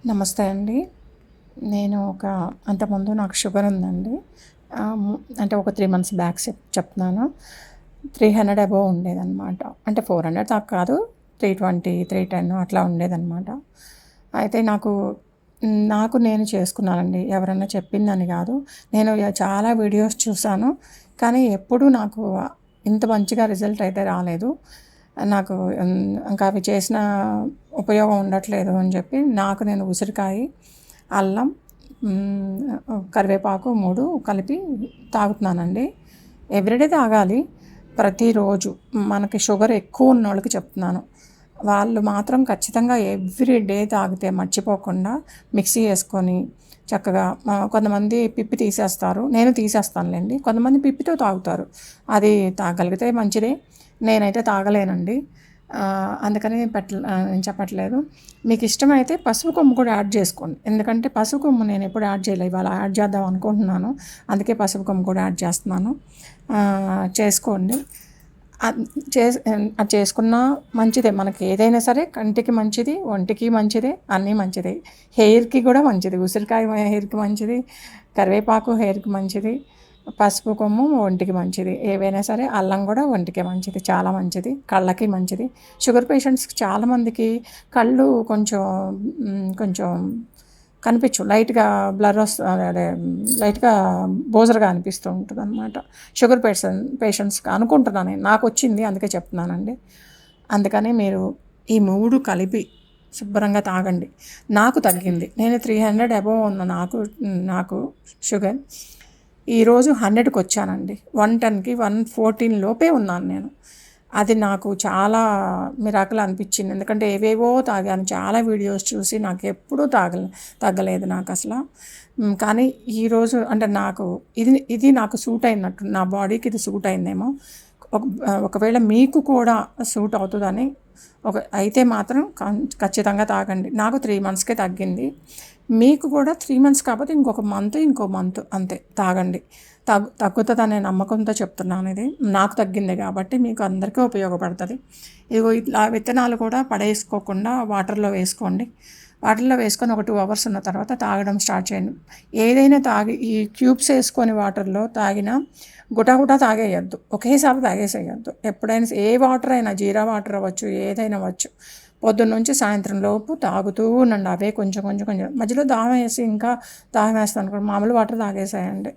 నమస్తే అండి. నేను అంతకుముందు నాకు షుగర్ ఉందండి. అంటే ఒక 3 మంత్స్ బ్యాక్ చెప్తున్నాను. 300 అబోవ్ ఉండేదనమాట. అంటే 400 దాకా కాదు. 320, 310 అట్లా ఉండేదనమాట. అయితే నాకు నేను చేసుకున్నానండి. ఎవరన్నా చెప్పిందని కాదు. నేను చాలా వీడియోస్ చూసాను. కానీ ఎప్పుడూ నాకు ఇంత మంచిగా రిజల్ట్ అయితే రాలేదు. నాకు ఇంకా అవి చేసిన ఉపయోగం ఉండట్లేదు అని చెప్పి నేను ఉసిరికాయ, అల్లం, కరివేపాకు 3 కలిపి తాగుతున్నానండి. ఎవ్రీడే తాగాలి. ప్రతిరోజు మనకి షుగర్ ఎక్కువ ఉన్నోళ్ళకి చెప్తున్నాను. వాళ్ళు మాత్రం ఖచ్చితంగా ఎవ్రీడే తాగితే మర్చిపోకుండా మిక్సీ వేసుకొని చక్కగా కొంతమంది పిప్పి తీసేస్తారు. నేను తీసేస్తానులేండి. కొంతమంది పిప్పితో తాగుతారు. అది తాగలిగితే మంచిదే. నేనైతే తాగలేనండి. అందుకని నేను చెప్పట్లేదు. మీకు ఇష్టమైతే పసుపు కొమ్ము కూడా యాడ్ చేసుకోండి. ఎందుకంటే పసుపు కొమ్ము నేను ఎప్పుడు యాడ్ చేయలేదు. ఇవాళ యాడ్ చేద్దాం అనుకుంటున్నాను. అందుకే పసుపు కొమ్ము కూడా యాడ్ చేస్తున్నాను. చేసుకోండి. అది చేసుకున్నా మంచిదే. మనకి ఏదైనా సరే కంటికి మంచిది, ఒంటికి మంచిదే, అన్నీ మంచిదే. హెయిర్కి కూడా మంచిది. ఉసిరికాయ హెయిర్కి మంచిది, కరివేపాకు హెయిర్కి మంచిది, పసుపు కొమ్ము ఒంటికి మంచిది. ఏవైనా సరే అల్లం కూడా ఒంటికి మంచిది, చాలా మంచిది. కళ్ళకి మంచిది. షుగర్ పేషెంట్స్కి చాలామందికి కళ్ళు కొంచెం కొంచెం కనిపించు, లైట్గా బ్లర్ వస్తుంది, అదే లైట్గా బోజరగా అనిపిస్తూ ఉంటుంది అనమాట. షుగర్ పేషెంట్స్కి అనుకుంటున్నాను నేను. నాకు వచ్చింది, అందుకే చెప్తున్నానండి. అందుకని మీరు ఈ 3 కలిపి శుభ్రంగా తాగండి. నాకు తగ్గింది. నేను 300 అబోవ్ ఉన్న నాకు షుగర్ ఈరోజు 100కి వచ్చానండి. 110కి 114 లోపే ఉన్నాను నేను. అది నాకు చాలా మిరాకిల్ అనిపించింది. ఎందుకంటే ఏవేవో తాగాను, చాలా వీడియోస్ చూసి నాకు ఎప్పుడూ తగ్గలేదు నాకు అసలు. కానీ ఈరోజు అంటే ఇది నాకు సూట్ అయినట్టు, నా బాడీకి ఇది సూట్ అయిందేమో. ఒకవేళ మీకు కూడా సూట్ అవుతుందని అయితే మాత్రం ఖచ్చితంగా తాగండి. నాకు 3 మంత్స్కే తగ్గింది. మీకు కూడా 3 మంత్స్ కాకపోతే ఇంకో మంత్ అంతే తాగండి. తగ్గుతుందనే నమ్మకంతో చెప్తున్నాను. ఇది నాకు తగ్గింది కాబట్టి మీకు అందరికీ ఉపయోగపడుతుంది. ఇదిగో ఇట్లా విత్తనాలు కూడా పడేసుకోకుండా వాటర్లో వేసుకోండి. వాటర్లో వేసుకొని ఒక 2 అవర్స్ ఉన్న తర్వాత తాగడం స్టార్ట్ చేయండి. ఏదైనా ఈ క్యూబ్స్ వేసుకొని వాటర్లో తాగినా గుటగుటా తాగేయద్దు, ఒకేసారి తాగేసేయద్దు. ఎప్పుడైనా ఏ వాటర్ అయినా, జీరా వాటర్ అవ్వచ్చు, ఏదైనా అవ్వచ్చు, పొద్దున్న నుంచి సాయంత్రం లోపు తాగుతూ ఉండండి. అవే కొంచెం మధ్యలో దాహం వేసి ఇంకా దాహం వేస్తాను అనుకోండి, మామూలు వాటర్ తాగేసేయండి.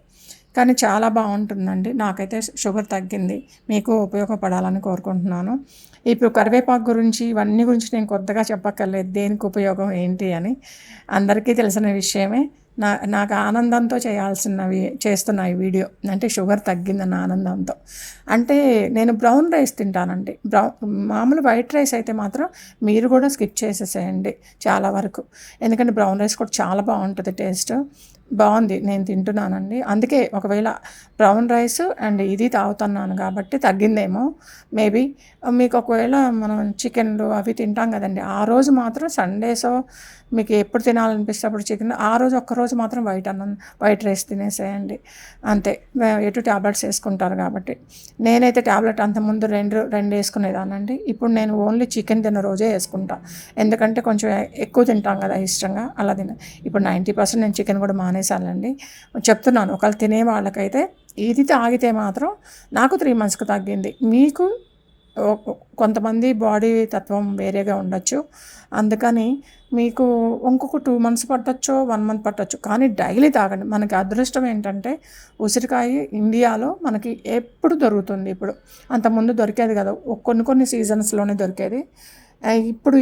కానీ చాలా బాగుంటుందండి. నాకైతే షుగర్ తగ్గింది. మీకు ఉపయోగపడాలని కోరుకుంటున్నాను. ఇప్పుడు కరివేపాకు గురించి ఇవన్నీ గురించి నేను కొత్తగా చెప్పక్కర్లేదు, దేనికి ఉపయోగం ఏంటి అని అందరికీ తెలిసిన విషయమే. నాకు ఆనందంతో చేస్తున్న ఈ వీడియో అంటే షుగర్ తగ్గిందన్న ఆనందంతో. అంటే నేను బ్రౌన్ రైస్ తింటానండి. మామూలు వైట్ రైస్ అయితే మాత్రం మీరు కూడా స్కిప్ చేసేసేయండి చాలా వరకు. ఎందుకంటే బ్రౌన్ రైస్ కూడా చాలా బాగుంటుంది, టేస్ట్ బాగుంది, నేను తింటున్నానండి. అందుకే ఒకవేళ బ్రౌన్ రైస్ అండ్ ఇది తాగుతున్నాను కాబట్టి తగ్గిందేమో మేబీ. మీకు ఒకవేళ మనం చికెన్లు అవి తింటాం కదండి, ఆ రోజు మాత్రం సండేసో మీకు ఎప్పుడు తినాలనిపిస్తే అప్పుడు చికెన్, ఆ రోజు ఒక్కరోజు మాత్రం వైట్ రైస్ తినేసేయండి అంతే. ఎటు ట్యాబ్లెట్స్ వేసుకుంటారు కాబట్టి. నేనైతే ట్యాబ్లెట్ అంతకుముందు రెండు వేసుకునేదానండి. ఇప్పుడు నేను ఓన్లీ చికెన్ తిన్న రోజే వేసుకుంటా. ఎందుకంటే కొంచెం ఎక్కువ తింటాం కదా ఇష్టంగా, అలా ఇప్పుడు 90% నేను చికెన్ కూడా మానేసానండి. చెప్తున్నాను, ఒకవేళ తినే వాళ్ళకైతే ఇది తాగితే మాత్రం నాకు 3 మంత్స్కి తగ్గింది. మీకు కొంతమంది బాడీ తత్వం వేరేగా ఉండొచ్చు. అందుకని మీకు ఇంకొక 2 మంత్స్ పట్టొచ్చు, 1 మంత్ పట్టొచ్చు. కానీ డైలీ తాగండి. మనకి అదృష్టం ఏంటంటే ఉసిరికాయ ఇండియాలో మనకి ఎప్పుడు దొరుకుతుంది. ఇప్పుడు అంతకుముందు దొరికేది కదా, కొన్ని సీజన్స్లోనే దొరికేది. ఇప్పుడు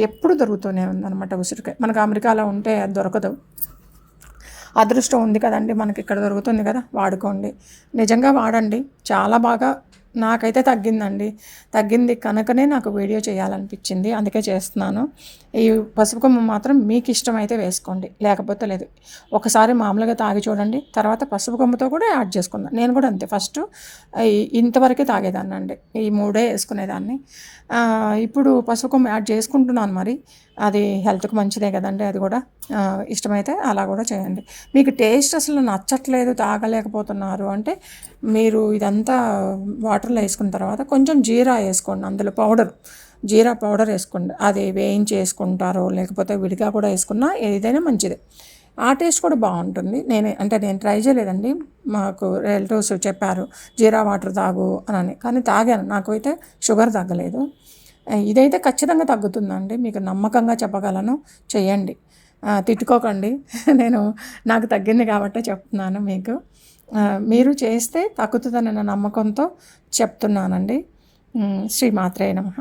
ఎప్పుడు దొరుకుతూనే ఉందన్నమాట ఉసిరికాయ. మనకు అమెరికాలో ఉంటే అది దొరకదు. అదృష్టం ఉంది కదండి, మనకి ఇక్కడ దొరుకుతుంది కదా, వాడుకోండి. నిజంగా వాడండి, చాలా బాగా. నాకైతే తగ్గింది కనుకనే నాకు వీడియో చేయాలనిపించింది, అందుకే చేస్తున్నాను. ఈ పసుపు కొమ్ము మాత్రం మీకు ఇష్టమైతే వేసుకోండి, లేకపోతే లేదు. ఒకసారి మామూలుగా తాగి చూడండి, తర్వాత పసుపు కొమ్ముతో కూడా యాడ్ చేసుకుందాం. నేను కూడా అంతే, ఫస్ట్ ఇంతవరకే తాగేదాన్ని అండి, ఈ 3 వేసుకునేదాన్ని. ఇప్పుడు పసుపు కొమ్ము యాడ్ చేసుకుంటున్నాను. మరి అది హెల్త్కి మంచిదే కదండి, అది కూడా ఇష్టమైతే అలా కూడా చేయండి. మీకు టేస్ట్ అసలు నచ్చట్లేదు, తాగలేకపోతున్నారు అంటే మీరు ఇదంతా వాటర్లో వేసుకున్న తర్వాత కొంచెం జీరా వేసుకోండి, అందులో పౌడర్ జీరా పౌడర్ వేసుకోండి. అది వేయించి వేసుకుంటారో లేకపోతే విడిగా కూడా వేసుకున్నా ఏదైనా మంచిదే. ఆ టేస్ట్ కూడా బాగుంటుంది. నేను ట్రై చేయలేదండి. మాకు రిలేటివ్స్ చెప్పారు జీరా వాటర్ తాగు అని, కానీ తాగాను. నాకు అయితే షుగర్ తగ్గలేదు. ఇదైతే ఖచ్చితంగా తగ్గుతుందండి. మీకు నమ్మకంగా చెప్పగలను. చెయ్యండి. తిట్టుకోకండి. నేను నాకు తగ్గింది కాబట్టే చెప్తున్నాను మీకు. మీరు చేస్తే తగ్గుతుందన్న నమ్మకంతో చెప్తున్నానండి. శ్రీమాత్రే నమః.